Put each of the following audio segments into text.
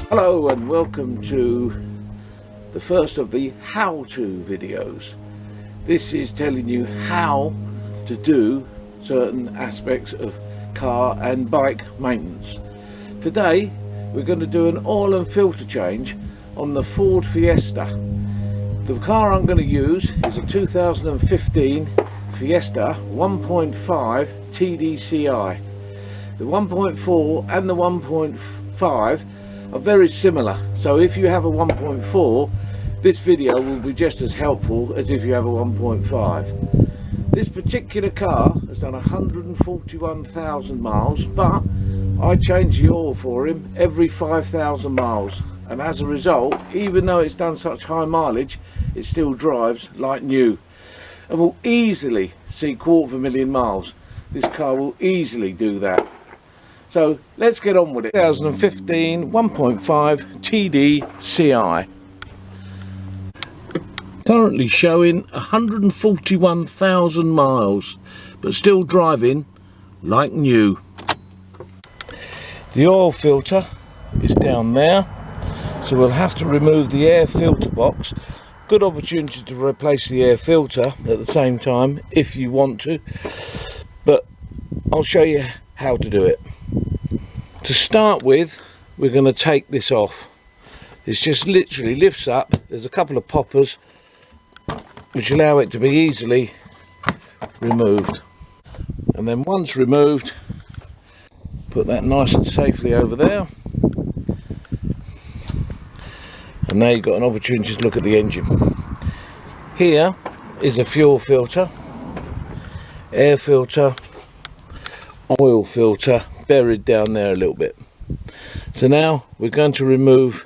Hello and welcome to the first of the how-to videos. This is telling you how to do certain aspects of car and bike maintenance. Today we're going to do an oil and filter change on the Ford Fiesta. The car I'm going to use is a 2015 Fiesta 1.5 TDCI. The 1.4 and the 1.5 are very similar, so if you have a 1.4, this video will be just as helpful as if you have a 1.5. This particular car has done 141,000 miles, but I change the oil for him every 5,000 miles, and as a result, even though it's done such high mileage, it still drives like new and will easily see 250,000 miles. This car will easily do that. So let's get on with it. 2015 1.5 TDCI. Currently showing 141,000 miles, but still driving like new. The oil filter is down there, so we'll have to remove the air filter box. Good opportunity to replace the air filter at the same time if you want to, but I'll show you how to do it. To start with, we're going to take this off. This just literally lifts up. There's a couple of poppers which allow it to be easily removed, and then once removed, put that nice and safely over there, and now you've got an opportunity to look at the engine. Here is a fuel filter, air filter, oil filter, buried down there a little bit. So now we're going to remove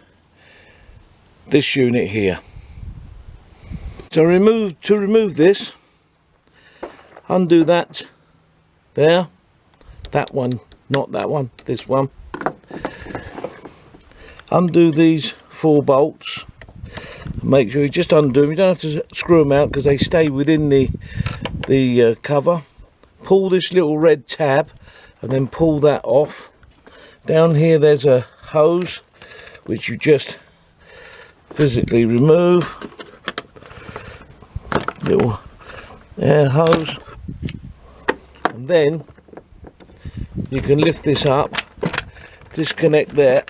this unit here. So to remove this, undo that there, that one, not that one, this one. Undo these 4 bolts. Make sure you just undo them. You don't have to screw them out because they stay within the cover. Pull this little red tab and then pull that off. Down here there's a hose which you just physically remove. Little air hose, and then you can lift this up, disconnect there,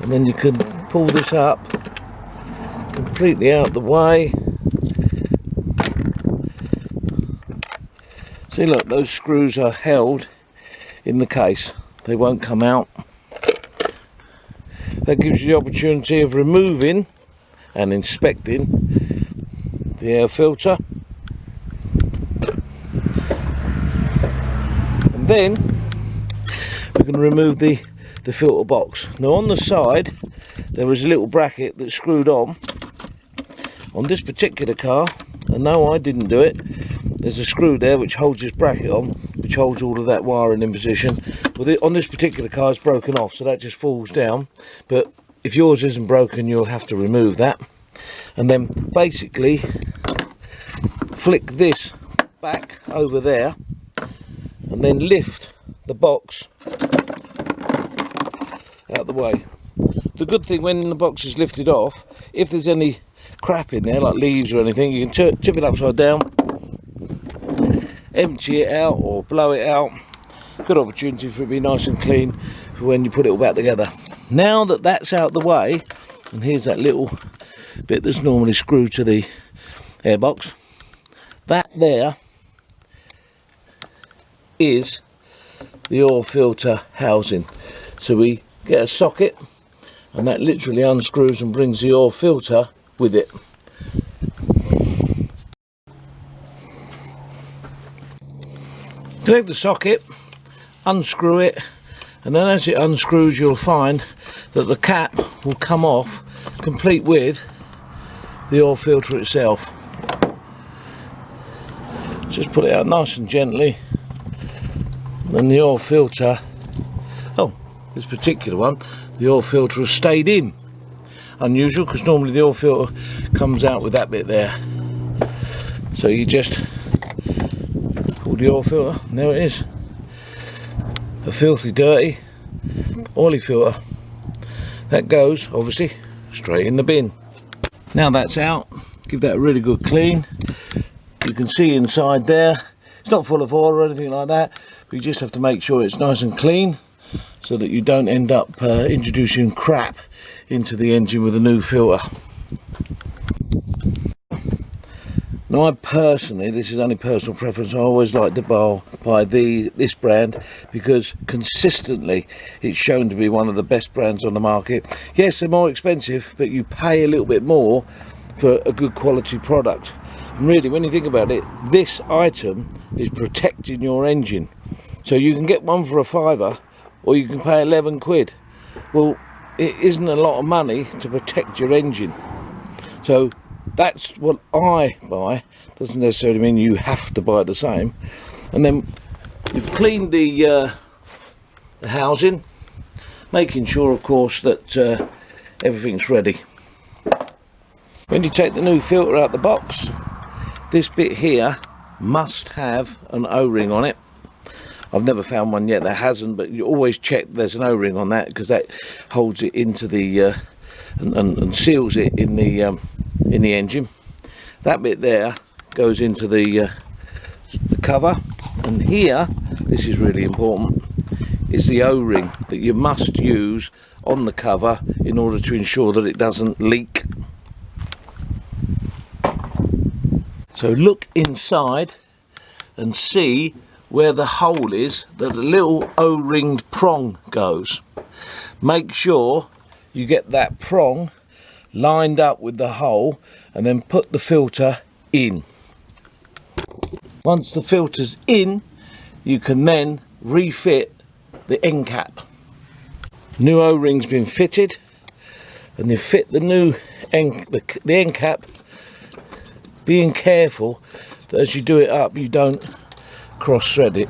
and then you can pull this up completely out the way. See, look, those screws are held in the case, they won't come out. That gives you the opportunity of removing and inspecting the air filter, and then we can remove the filter box. Now on the side there is a little bracket that's screwed on this particular car, and no, I didn't do it. There's a screw there which holds this bracket on, which holds all of that wiring in position. Well, on this particular car it's broken off, so that just falls down, but if yours isn't broken you'll have to remove that, and then basically flick this back over there and then lift the box out the way. The good thing when the box is lifted off, if there's any crap in there like leaves or anything, you can tip it upside down, empty it out or blow it out. Good opportunity for it to be nice and clean for when you put it all back together. Now that that's out the way, and here's that little bit that's normally screwed to the airbox, that there is the oil filter housing. So we get a socket and that literally unscrews and brings the oil filter with it. Connect the socket, unscrew it, and then as it unscrews you'll find that the cap will come off complete with the oil filter itself. Just pull it out nice and gently, and the oil filter, oh, this particular one, the oil filter has stayed in. Unusual, because normally the oil filter comes out with that bit there. So you just pull the oil filter, and there it is. A filthy dirty oily filter. That goes obviously straight in the bin. Now that's out, give that a really good clean. You can see inside there, it's not full of oil or anything like that, but you just have to make sure it's nice and clean so that you don't end up introducing crap into the engine with a new filter. Now I personally, this is only personal preference, I always like to buy this brand because consistently it's shown to be one of the best brands on the market. Yes, they're more expensive, but you pay a little bit more for a good quality product. And really, when you think about it, this item is protecting your engine. So you can get one for a £5 or you can pay 11 quid. Well, it isn't a lot of money to protect your engine. So that's what I buy. Doesn't necessarily mean you have to buy the same. And then you've cleaned the housing, making sure of course that everything's ready. When you take the new filter out the box, this bit here must have an O-ring on it. I've never found one yet that hasn't, but you always check there's an O-ring on that, because that holds it into the and seals it in the engine. That bit there goes into the cover, and here, this is really important, is the O-ring that you must use on the cover in order to ensure that it doesn't leak. So look inside and see where the hole is that the little O-ringed prong goes. Make sure you get that prong lined up with the hole and then put the filter in. Once the filter's in, you can then refit the end cap. New O-ring's been fitted, and you fit the new the end cap, being careful that as you do it up you don't cross thread it,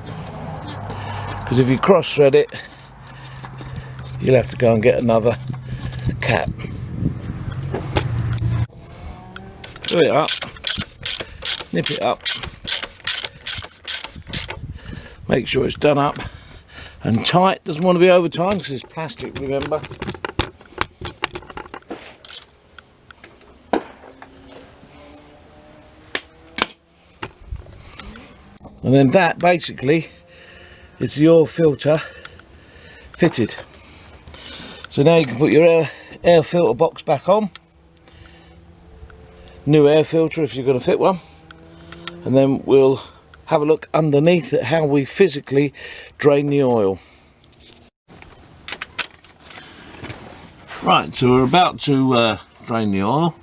because if you cross thread it you'll have to go and get another cap. Do it up, nip it up, make sure it's done up and tight. Doesn't want to be over tight because it's plastic, remember. And then that basically is the oil filter fitted. So now you can put your air filter box back on. New air filter if you're going to fit one. And then we'll have a look underneath at how we physically drain the oil. Right, so we're about to drain the oil.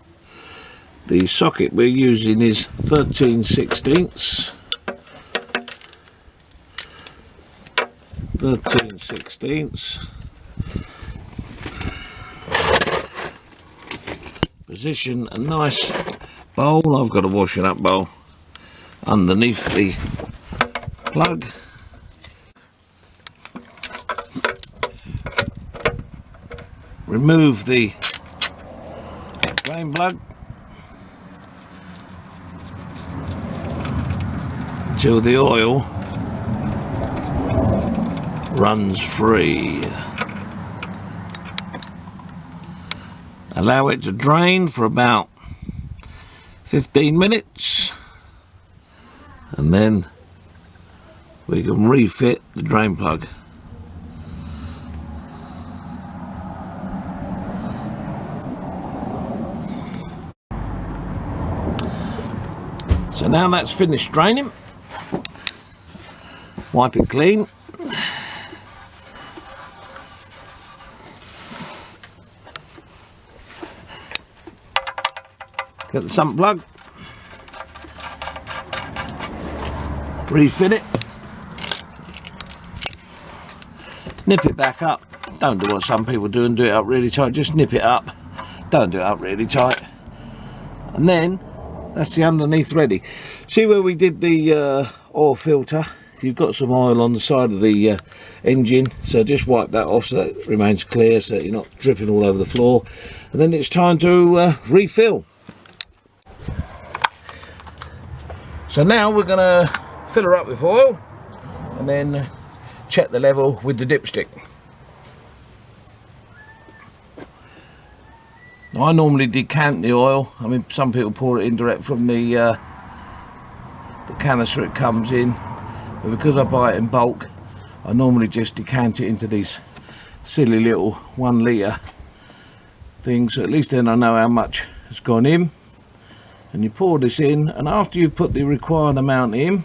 The socket we're using is 13/16. 13/16. Position a nice bowl, I've got a washing up bowl, underneath the plug. Remove the drain plug until the oil runs free. Allow it to drain for about 15 minutes and then we can refit the drain plug. So now that's finished draining, wipe it clean. Get the sump plug, refit it, nip it back up. Don't do what some people do and do it up really tight, just nip it up, don't do it up really tight, and then that's the underneath ready. See where we did the oil filter? You've got some oil on the side of the engine, so just wipe that off so that it remains clear, so that you're not dripping all over the floor. And then it's time to refill. So now we're going to fill her up with oil and then check the level with the dipstick. Now, I normally decant the oil. I mean, some people pour it in direct from the canister it comes in. But because I buy it in bulk, I normally just decant it into these silly little 1 litre things, so at least then I know how much has gone in. And you pour this in, and after you've put the required amount in,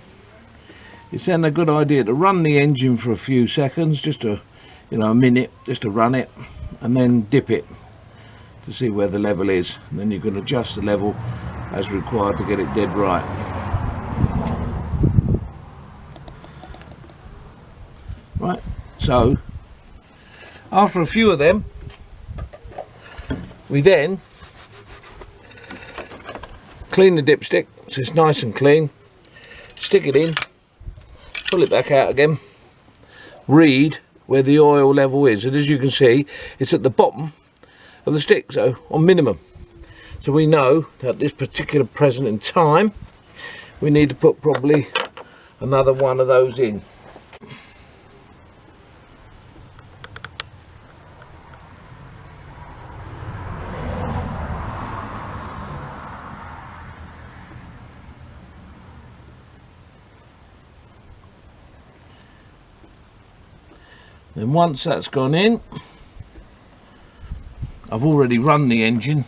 it's then a good idea to run the engine for a few seconds, just to, you know, a minute, just to run it, and then dip it to see where the level is, and then you can adjust the level as required to get it dead right. Right, so after a few of them, we then clean the dipstick so it's nice and clean, stick it in, pull it back out again, read where the oil level is, and as you can see it's at the bottom of the stick, so on minimum. So we know that at this particular present in time we need to put probably another one of those in. Then once that's gone in, I've already run the engine,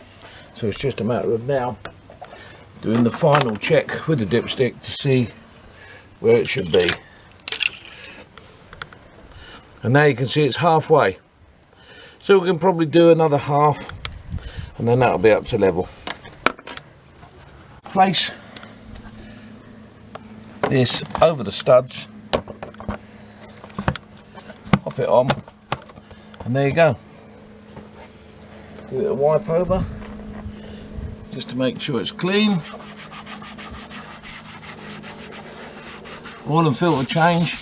so it's just a matter of now doing the final check with the dipstick to see where it should be. And now you can see it's halfway, so we can probably do another half and then that'll be up to level. Place this over the studs, pop it on, and there you go. Give it a wipe over just to make sure it's clean. Oil and filter change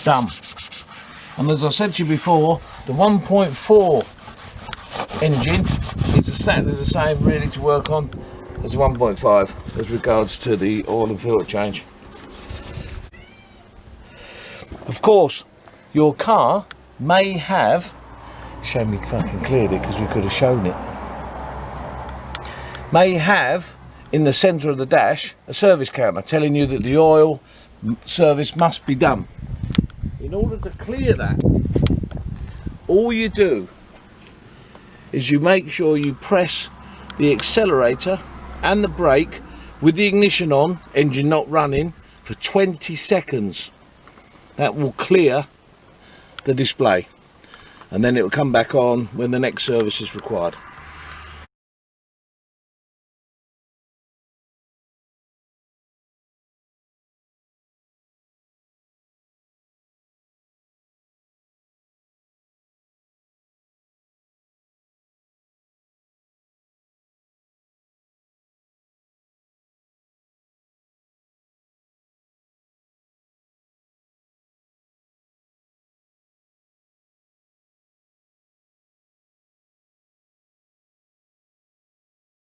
done. And as I said to you before, the 1.4 engine is exactly the same really to work on as 1.5 as regards to the oil and filter change. Of course, your car may have, shame we fucking cleared it because we could have shown it, may have in the centre of the dash a service counter telling you that the oil service must be done. In order to clear that, all you do is you make sure you press the accelerator and the brake with the ignition on, engine not running, for 20 seconds. That will clear the display, and then it will come back on when the next service is required.